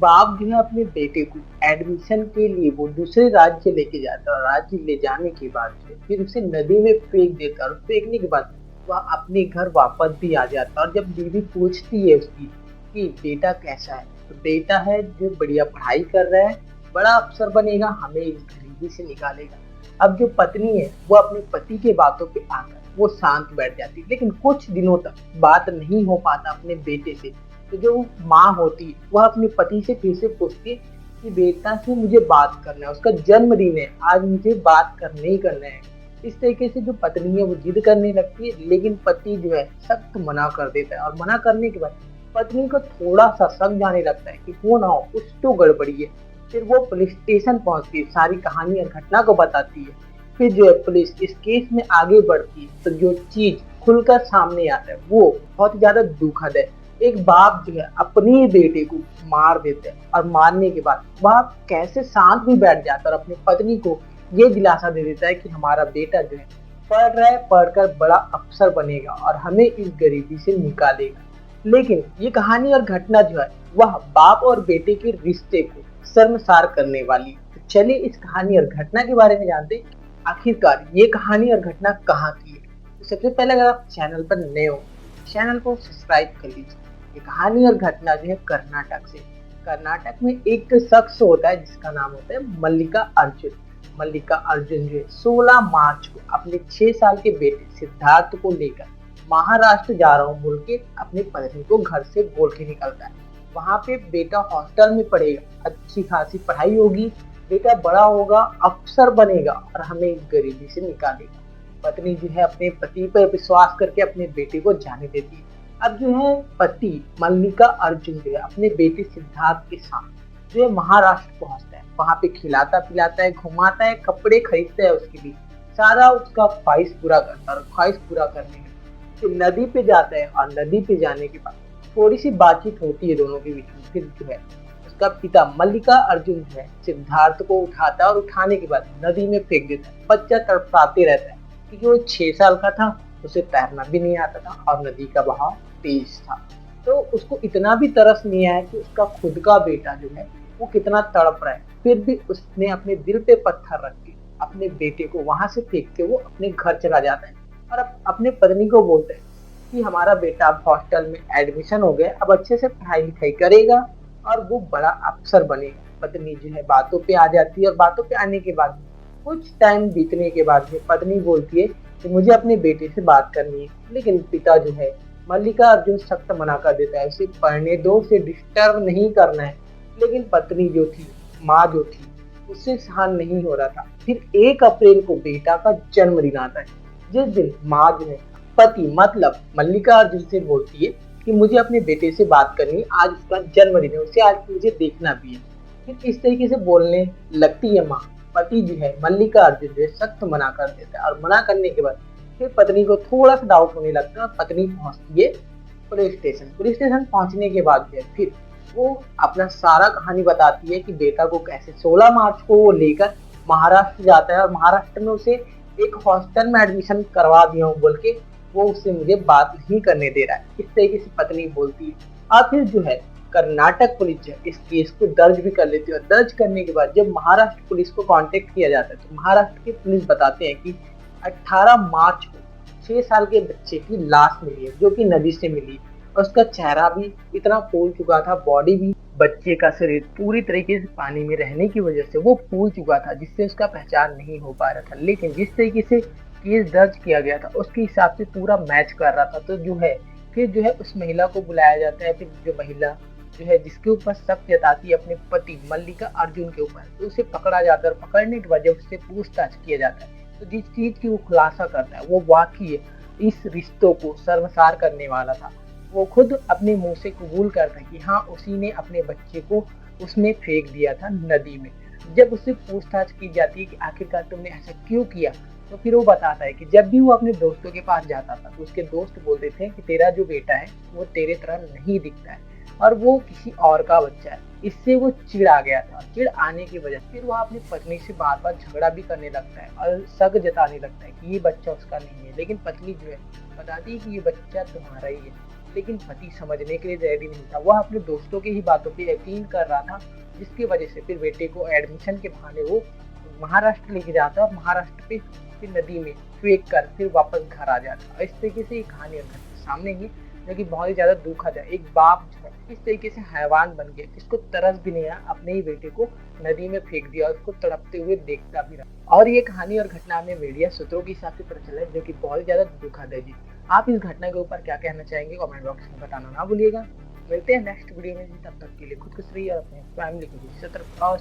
बाप जो है अपने बेटे को एडमिशन के लिए वो दूसरे राज्य लेके जाता है और राज्य ले जाने के बाद जो है, फिर उसे नदी में फेंक देता है और फेंकने के बाद वह अपने घर वापस भी आ जाता है। और जब बीवी पूछती है उसकी कि बेटा कैसा है, तो बेटा है जो बढ़िया पढ़ाई कर रहा है, बड़ा अफसर बनेगा, हमें इस गरीबी से निकालेगा। अब जो पत्नी है वो अपने पति के बातों पे आकर वो शांत बैठ जाती है, लेकिन कुछ दिनों तक बात नहीं हो पाता अपने बेटे से। तो जो माँ होती है वह अपने पति से फिर से पूछती है कि बेटा से मुझे बात करना है, उसका जन्मदिन है, आज मुझे बात करना ही करना है। इस तरीके से जो पत्नी है वो जिद करने लगती है, लेकिन पति जो है सख्त मना कर देता है। और मना करने के बाद पत्नी को थोड़ा सा शक जाने लगता है कि हो ना हो कुछ तो गड़बड़ी है। फिर वो पुलिस स्टेशन पहुंचती है, सारी कहानी और घटना को बताती है। फिर जो है पुलिस इस केस में आगे बढ़ती है, तो जो चीज खुलकर सामने आता है वो बहुत ज्यादा दुखद है। एक बाप जो है अपने बेटे को मार देते हैं और मारने के बाद वह कैसे शांत भी बैठ जाता है और अपनी पत्नी को ये दिलासा दे देता है कि हमारा बेटा जो है पढ़ रहा है, पढ़कर बड़ा अफसर बनेगा और हमें इस गरीबी से निकालेगा। लेकिन ये कहानी और घटना जो है वह बाप और बेटे के रिश्ते को शर्मसार करने वाली है। तो चलिए इस कहानी और घटना के बारे में जानते हैं, आखिरकार ये कहानी और घटना कहाँ की है। तो सबसे पहले अगर आप चैनल पर नए हो, चैनल को सब्सक्राइब कर लीजिए। ये कहानी और घटना जो है कर्नाटक से। कर्नाटक में एक शख्स होता है जिसका नाम होता है मल्लिका अर्जुन। मल्लिका अर्जुन जो है 16 मार्च को अपने 6 साल के बेटे सिद्धार्थ को लेकर महाराष्ट्र जा रहा हूँ बोल के अपने पत्नी को घर से बोल के निकलता है। वहाँ पे बेटा हॉस्टल में पढ़ेगा, अच्छी खासी पढ़ाई होगी, बेटा बड़ा होगा, अफसर बनेगा और हमें इस गरीबी से निकालेगा। पत्नी जो है अपने पति पर विश्वास करके अपने बेटे को जाने देती है। अब जो है पति मल्लिका अर्जुन जो है अपने बेटे सिद्धार्थ के साथ जो है महाराष्ट्र पहुंचता है। वहां पे खिलाता पिलाता है, घुमाता है, कपड़े खरीदता है उसके लिए, सारा उसका ख्वाहिश पूरा करता है। और ख्वाहिश पूरा करने में फिर नदी पे जाता है और नदी पे जाने के बाद थोड़ी सी बातचीत होती है दोनों के बीच में। फिर जो है उसका पिता मल्लिका अर्जुन जो है सिद्धार्थ को उठाता है और उठाने के बाद नदी में फेंक देता है। बच्चा तड़पड़ाते रहता है क्योंकि वो 6 साल का था, उसे तैरना भी नहीं आता था और नदी का बहाव तेज था। तो उसको इतना भी तरस नहीं आया कि उसका खुद का बेटा जो है वो कितना तड़प रहा है, फिर भी उसने अपने दिल पे पत्थर रख के अपने बेटे को वहां से फेंक के वो अपने घर चला जाता है। और अब अपने पत्नी को बोलते हैं कि हमारा बेटा अब हॉस्टल में एडमिशन हो गया, अब अच्छे से पढ़ाई लिखाई करेगा और वो बड़ा अफसर बनेगा। पत्नी जो है बातों पे आ जाती है और बातों पे आने के बाद कुछ टाइम बीतने के बाद जो पत्नी बोलती है कि मुझे अपने बेटे से बात करनी है। लेकिन पिता जो है मल्लिका अर्जुन सख्त मना कर देता है, उसे पढ़ने दो, उसे डिस्टर्ब नहीं करना है। लेकिन पत्नी जो थी, माँ जो थी, उससे सहन नहीं हो रहा था। फिर 1 अप्रैल को बेटा का जन्मदिन आता है, जिस दिन माँ जो है पति मतलब मल्लिका अर्जुन से बोलती है कि मुझे अपने बेटे से बात करनी है, आज उसका जन्मदिन है, उसे आज मुझे देखना भी है। फिर इस तरीके से बोलने लगती है माँ। पति जो है मल्लिका अर्जुन जो है सख्त मना कर देता है और मना करने के बाद फिर पत्नी को थोड़ा सा डाउट होने लगता है और पत्नी पहुंचती है पुलिस स्टेशन। पुलिस स्टेशन पहुंचने के बाद जो है फिर वो अपना सारा कहानी बताती है कि बेटा को कैसे 16 मार्च को वो लेकर महाराष्ट्र जाता है और महाराष्ट्र में उसे एक हॉस्टल में एडमिशन करवा दिया हूँ बोल के वो उससे मुझे बात नहीं करने दे रहा है। इस तरीके से पत्नी बोलती है। और फिर जो है कर्नाटक पुलिस जो है इस केस को दर्ज भी कर लेती है और दर्ज करने के बाद जब महाराष्ट्र पुलिस को कांटेक्ट किया जाता है तो महाराष्ट्र के पुलिस बताते हैं कि 18 मार्च को 6 साल के बच्चे की लाश मिली है जो कि नदी से मिली। और उसका चेहरा भी इतना फूल चुका था, बॉडी भी, बच्चे का शरीर पूरी तरीके से पानी में रहने की वजह से वो फूल चुका था, जिससे उसका पहचान नहीं हो पा रहा था। लेकिन जिस तरीके से केस दर्ज किया गया था उसके हिसाब से पूरा मैच कर रहा था। तो जो है फिर जो है उस महिला को बुलाया जाता है। फिर जो महिला जो है जिसके ऊपर शक जताती है अपने पति मल्लिका अर्जुन के ऊपर, तो उसे पकड़ा जाता है। और पकड़ने के बाद जब उससे पूछताछ किया जाता है तो जिस चीज की वो खुलासा करता है वो वाकई इस रिश्तों को शर्मसार करने वाला था। वो खुद अपने मुंह से कबूल करता है कि हाँ उसी ने अपने बच्चे को उसमें फेंक दिया था नदी में। जब उससे पूछताछ की जाती है कि आखिरकार तुमने ऐसा क्यों किया, तो फिर वो बताता है कि जब भी वो अपने दोस्तों के पास जाता था तो उसके दोस्त बोलते थे कि तेरा जो बेटा है वो तेरे तरह नहीं दिखता है और वो किसी और का बच्चा है। इससे वो चिढ़ आ गया था। चिढ़ आने की वजह से फिर वो अपनी पत्नी से बार बार झगड़ा भी करने लगता है और शक जताने लगता है कि ये बच्चा उसका नहीं है। लेकिन पत्नी जो है बताती है कि ये बच्चा तुम्हारा ही है। लेकिन पति समझने के लिए रेडी नहीं था। वह अपने दोस्तों की ही बातों पे यकीन कर रहा था, जिसकी वजह से फिर बेटे को एडमिशन के बहाने वो महाराष्ट्र लेके जाता और महाराष्ट्र पे फिर नदी में फेंक कर फिर वापस घर आ जाता। और इस तरीके से ये कहानी और घटना सामने आई, जो कि बहुत ही ज़्यादा दुखद है। एक बाप जो है इस तरीके से हैवान बन गया, जिसको तरस भी नहीं आया, अपने ही बेटे को नदी में फेंक दिया और उसको तड़पते हुए देखता भी रहा। और ये कहानी और घटना हमें मीडिया सूत्रों के हिसाब से पता चला है, जो कि बहुत ही ज़्यादा दुखद है जी। आप इस घटना के ऊपर क्या कहना चाहेंगे, कमेंट बॉक्स में बताना ना भूलिएगा। मिलते हैं नेक्स्ट वीडियो में जी, तब तक के लिए खुद खुश रहिए और अपने फैमिली को भी सतर्क और